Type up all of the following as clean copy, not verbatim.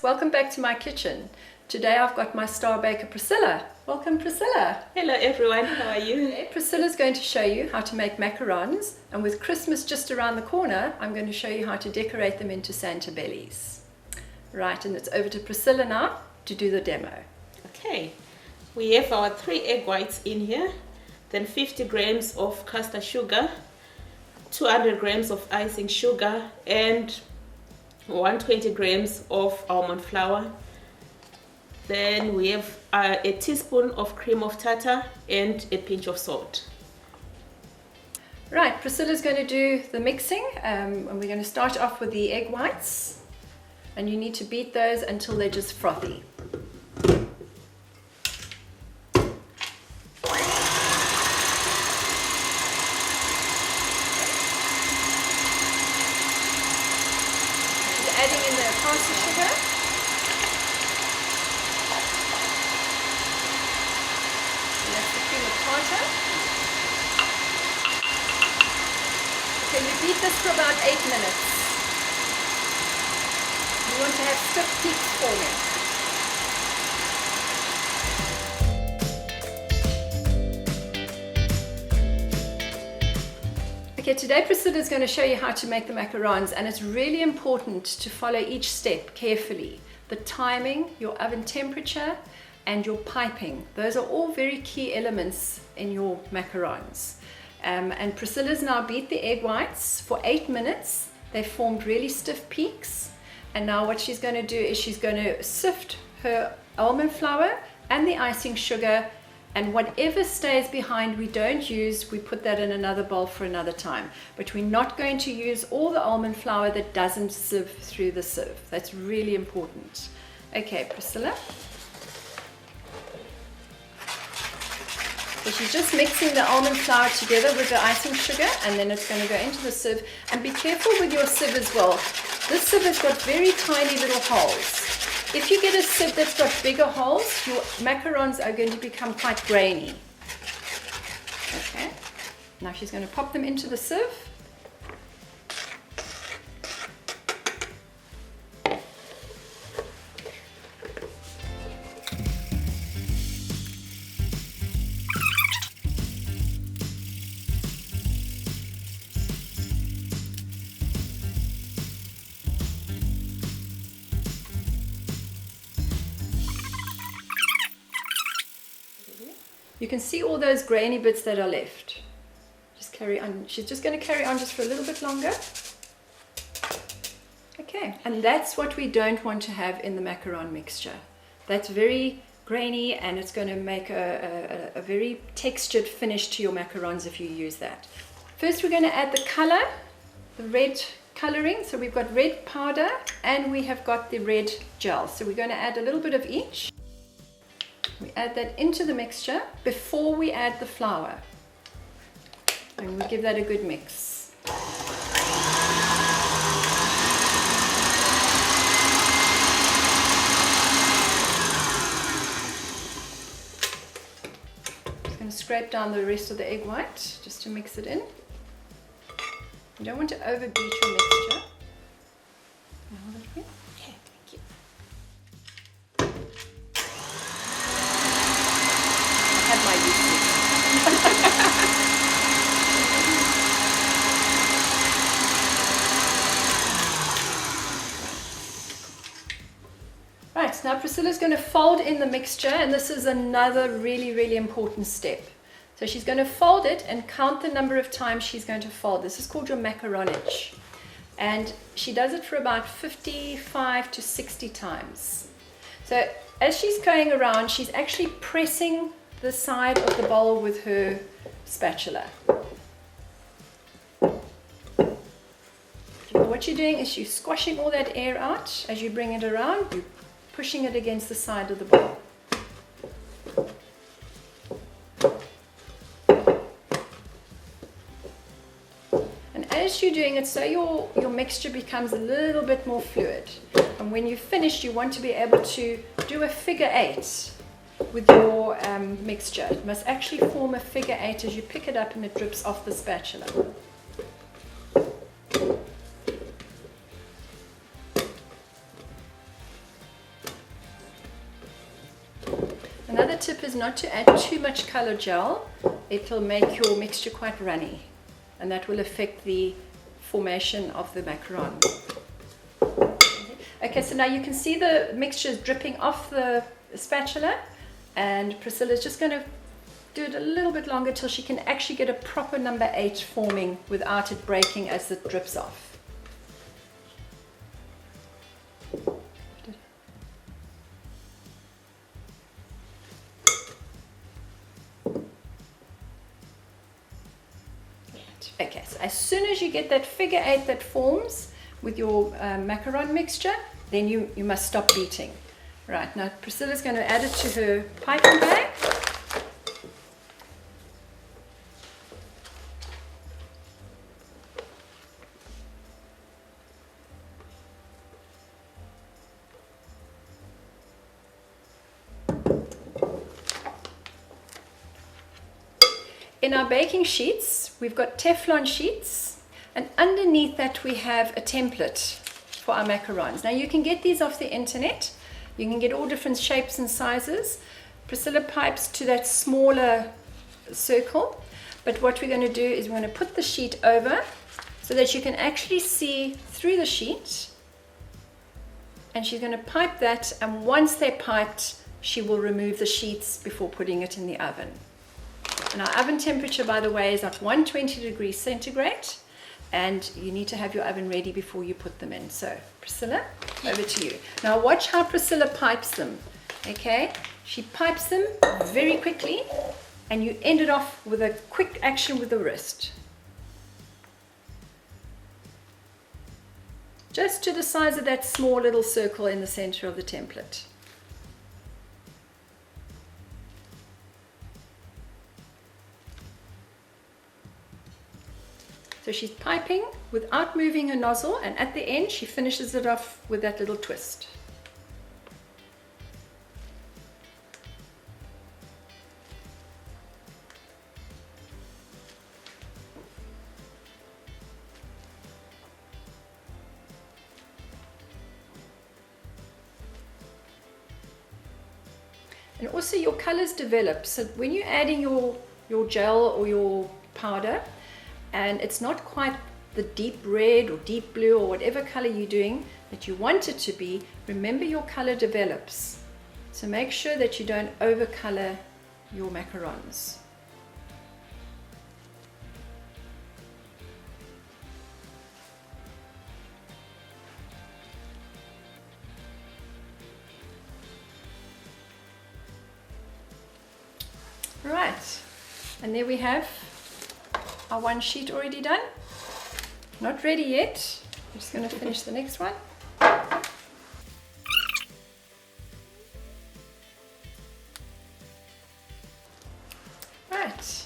welcome back to my kitchen. Today I've got my star baker Priscilla. Welcome Priscilla. Hello everyone, how are you? Today Priscilla's going to show you how to make macarons, and with Christmas just around the corner I'm going to show you how to decorate them into Santa bellies. Right, and it's over to Priscilla now to do the demo. Okay, we have our 3 egg whites in here, then 50 grams of castor sugar, 200 grams of icing sugar, and 120 grams of almond flour. Then we have a teaspoon of cream of tartar and a pinch of salt. Right, Priscilla's going to do the mixing, and we're going to start off with the egg whites, and you need to beat those until they're just frothy. Adding in the Castor sugar. And that's the cream of tartar. Okay, you beat this for about 8 minutes. You want to have stiff peaks forming. Okay, today Priscilla is going to show you how to make the macarons, and it's really important to follow each step carefully. The timing, your oven temperature, and your piping. Those are all very key elements in your macarons. And Priscilla's now beat the egg whites for 8 minutes. They've formed really stiff peaks. And now what she's going to do is she's going to sift her almond flour and the icing sugar, and whatever stays behind we don't use, we put that in another bowl for another time. But we're not going to use all the almond flour that doesn't sieve through the sieve. That's really important. Okay, Priscilla. So she's just mixing the almond flour together with the icing sugar, and then it's going to go into the sieve. And be careful with your sieve as well. This sieve has got very tiny little holes. If you get a sieve that's got bigger holes, your macarons are going to become quite grainy. Okay, now she's going to pop them into the sieve. You can see all those grainy bits that are left. Just carry on. She's just going to carry on just for a little bit longer. Okay, and that's what we don't want to have in the macaron mixture. That's very grainy, and it's going to make a very textured finish to your macarons if you use that. First we're going to add the color, the red coloring. So we've got red powder and we have got the red gel. So we're going to add a little bit of each. We add that into the mixture before we add the flour, and we give that a good mix. Just going to scrape down the rest of the egg white just to mix it in. You don't want to overbeat your mixture. Right, now Priscilla's going to fold in the mixture, and this is another really important step. So she's going to fold it and count the number of times she's going to fold. This is called your macaronage, and she does it for about 55 to 60 times. So as she's going around, she's actually pressing the side of the bowl with her spatula. What you're doing is you're squashing all that air out as you bring it around. You're pushing it against the side of the bowl. And as you're doing it, so your mixture becomes a little bit more fluid. And when you've finished, you want to be able to do a figure 8 with your mixture. It must actually form a figure 8 as you pick it up and it drips off the spatula. not to add too much color gel. It'll make your mixture quite runny, and that will affect the formation of the macaron. Okay, so now you can see the mixture is dripping off the spatula, and Priscilla's just going to do it a little bit longer till she can actually get a proper number 8 forming without it breaking as it drips off. Okay, so as soon as you get that figure 8 that forms with your macaron mixture, then you must stop beating. Right, now Priscilla's going to add it to her piping bag. In our baking sheets, we've got Teflon sheets, and underneath that we have a template for our macarons. Now you can get these off the internet. You can get all different shapes and sizes. Priscilla pipes to that smaller circle, but what we're going to do is we're going to put the sheet over so that you can actually see through the sheet, and she's going to pipe that, and once they're piped, she will remove the sheets before putting it in the oven. And our oven temperature, by the way, is at 120 degrees centigrade, and you need to have your oven ready before you put them in. So Priscilla, over to you. Now watch how Priscilla pipes them. Okay, she pipes them very quickly, and you end it off with a quick action with the wrist, just to the size of that small little circle in the center of the template. So she's piping without moving her nozzle, and at the end she finishes it off with that little twist. And also your colors develop. So when you're adding your gel or your powder, and it's not quite the deep red or deep blue or whatever color you're doing that you want it to be, remember your color develops. So make sure that you don't overcolor your macarons. Right, and there we have our one sheet already done. Not ready yet. I'm just going to finish the next one. Right.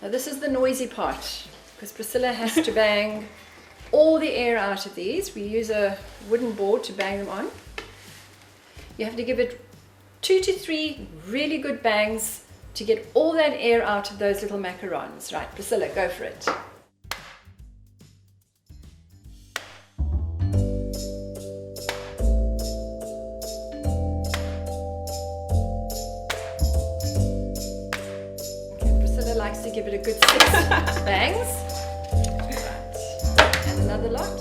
Now this is the noisy part, because Priscilla has to bang all the air out of these. We use a wooden board to bang them on. You have to give it 2 to 3 really good bangs to get all that air out of those little macarons. Right, Priscilla, go for it. Okay, Priscilla likes to give it a good 6 bangs. Right, and another lot.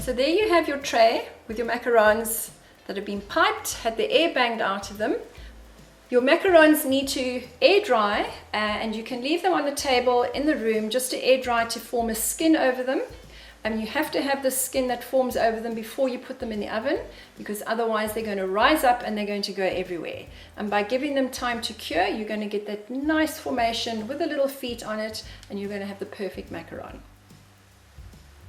So there you have your tray with your macarons that have been piped, had the air banged out of them. Your macarons need to air dry, and you can leave them on the table in the room just to air dry to form a skin over them. And you have to have the skin that forms over them before you put them in the oven, because otherwise they're going to rise up and they're going to go everywhere. And by giving them time to cure, you're going to get that nice formation with the little feet on it, and you're going to have the perfect macaron.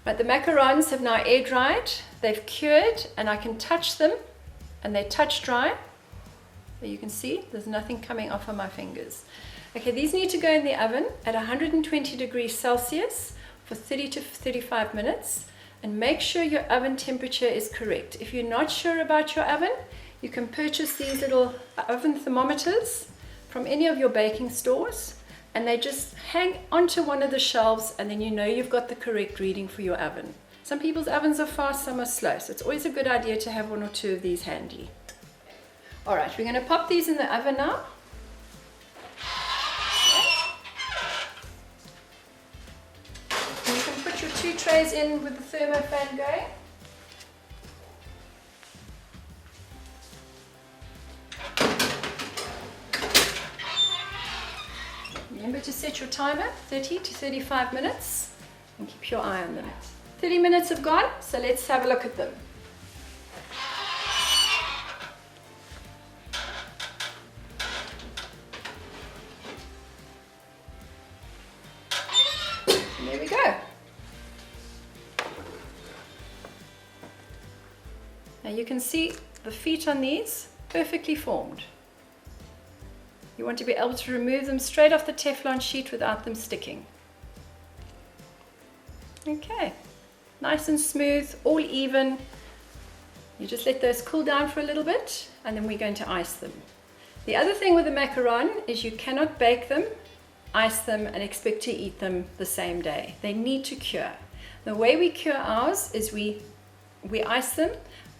But the macarons have now air dried, they've cured, and I can touch them, and they touch dry. There you can see, there's nothing coming off of my fingers. Okay, these need to go in the oven at 120 degrees Celsius for 30 to 35 minutes, and make sure your oven temperature is correct. If you're not sure about your oven, you can purchase these little oven thermometers from any of your baking stores, and they just hang onto one of the shelves, and then you know you've got the correct reading for your oven. Some people's ovens are fast, some are slow, so it's always a good idea to have one or two of these handy. All right, we're going to pop these in the oven now. And you can put your 2 trays in with the thermo fan going. Remember to set your timer, 30 to 35 minutes, and keep your eye on them. 30 minutes have gone, so let's have a look at them. And there we go. Now you can see the feet on these, perfectly formed. You want to be able to remove them straight off the Teflon sheet without them sticking. Okay, nice and smooth, all even. You just let those cool down for a little bit, and then we're going to ice them. The other thing with the macaron is you cannot bake them, ice them, and expect to eat them the same day. They need to cure. The way we cure ours is we ice them,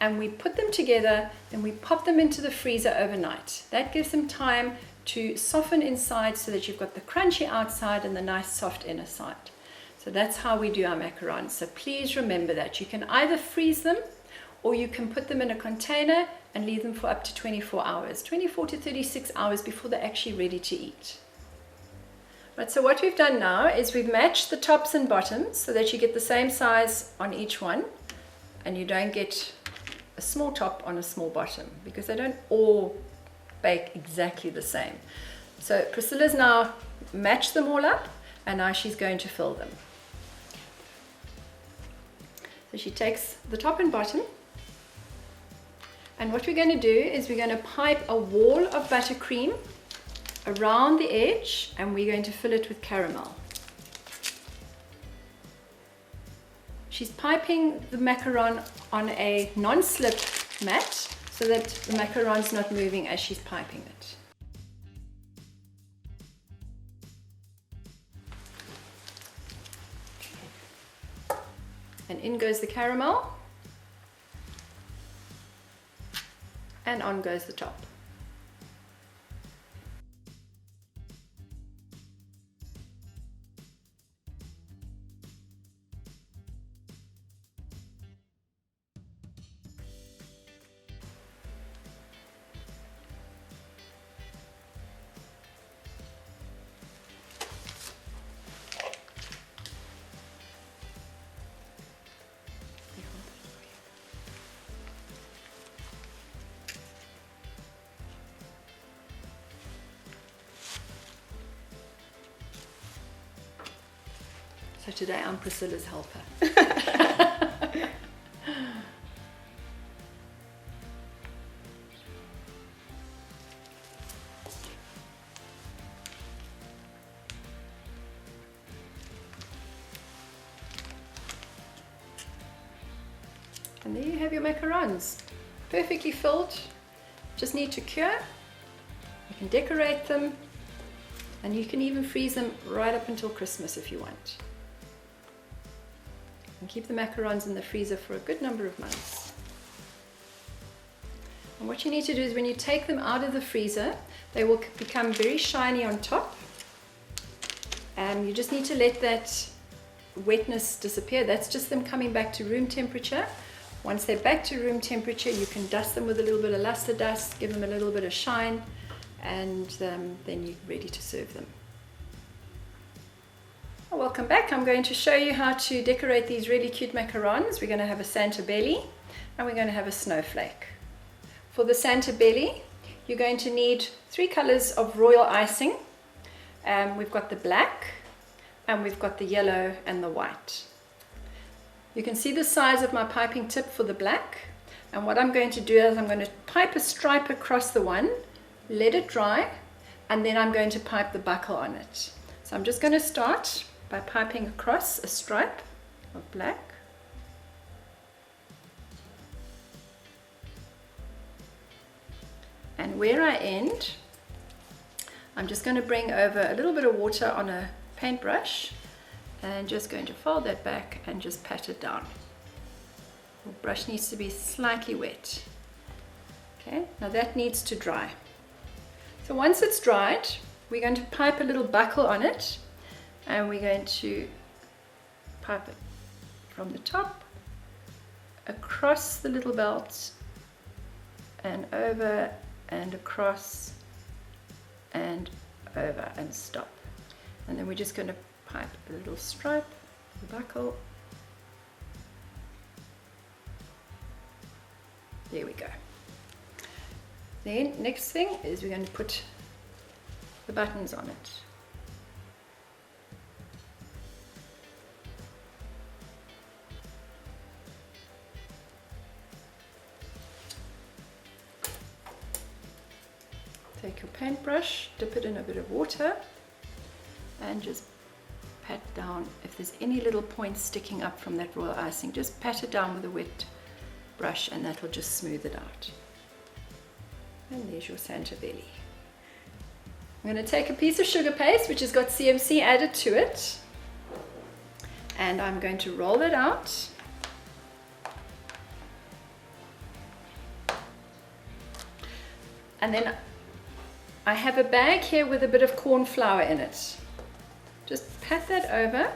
and we put them together, and we pop them into the freezer overnight. That gives them time to soften inside so that you've got the crunchy outside and the nice soft inner side. So that's how we do our macarons. So please remember that. You can either freeze them or you can put them in a container and leave them for up to 24 hours, 24 to 36 hours before they're actually ready to eat. Right, so what we've done now is we've matched the tops and bottoms so that you get the same size on each one and you don't get a small top on a small bottom because they don't all bake exactly the same. So Priscilla's now matched them all up and now she's going to fill them. So she takes the top and bottom, and what we're going to do is we're going to pipe a wall of buttercream around the edge and we're going to fill it with caramel. She's piping the macaron on a non-slip mat so that the macaron's not moving as she's piping it. And in goes the caramel, and on goes the top. So today I'm Priscilla's helper. And there you have your macarons, perfectly filled. Just need to cure. You can decorate them, and you can even freeze them right up until Christmas if you want. And keep the macarons in the freezer for a good number of months. And what you need to do is when you take them out of the freezer, they will become very shiny on top. And you just need to let that wetness disappear. That's just them coming back to room temperature. Once they're back to room temperature, you can dust them with a little bit of luster dust, give them a little bit of shine, and then you're ready to serve them. Welcome back. I'm going to show you how to decorate these really cute macarons. We're going to have a Santa belly and we're going to have a snowflake. For the Santa belly, you're going to need 3 colors of royal icing. We've got the black and we've got the yellow and the white. You can see the size of my piping tip for the black, and what I'm going to do is I'm going to pipe a stripe across the one, let it dry, and then I'm going to pipe the buckle on it. So I'm just going to start by piping across a stripe of black. And where I end, I'm just going to bring over a little bit of water on a paintbrush and just going to fold that back and just pat it down. Your brush needs to be slightly wet. Okay, now that needs to dry. So once it's dried, we're going to pipe a little buckle on it, and we're going to pipe it from the top across the little belt and over and across and over and stop. And then we're just going to pipe a little stripe, the buckle. There we go. Then next thing is we're going to put the buttons on it. Take your paintbrush, dip it in a bit of water, and just pat down. If there's any little points sticking up from that royal icing, just pat it down with a wet brush and that will just smooth it out. And there's your Santa belly. I'm going to take a piece of sugar paste which has got CMC added to it, and I'm going to roll it out. And then I have a bag here with a bit of corn flour in it. Just pat that over.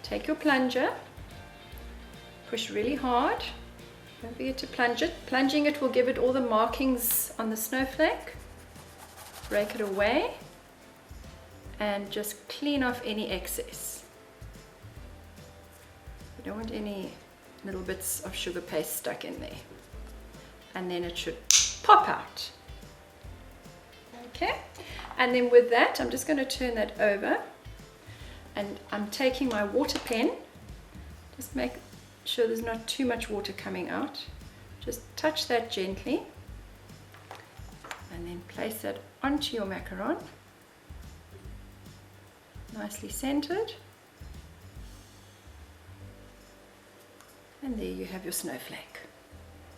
Take your plunger, push really hard. Don't forget to plunge it. Plunging it will give it all the markings on the snowflake. Break it away and just clean off any excess. You don't want any little bits of sugar paste stuck in there. And then it should pop out. Okay, and then with that I'm just going to turn that over, and I'm taking my water pen. Just make sure there's not too much water coming out. Just touch that gently and then place that onto your macaron, nicely centered, and there you have your snowflake.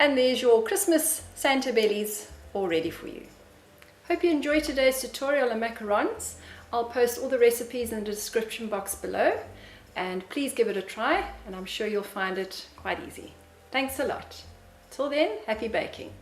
And there's your Christmas Santa bellies all ready for you. Hope you enjoyed today's tutorial on macarons. I'll post all the recipes in the description box below, and please give it a try, and I'm sure you'll find it quite easy. Thanks a lot. Till then, happy baking.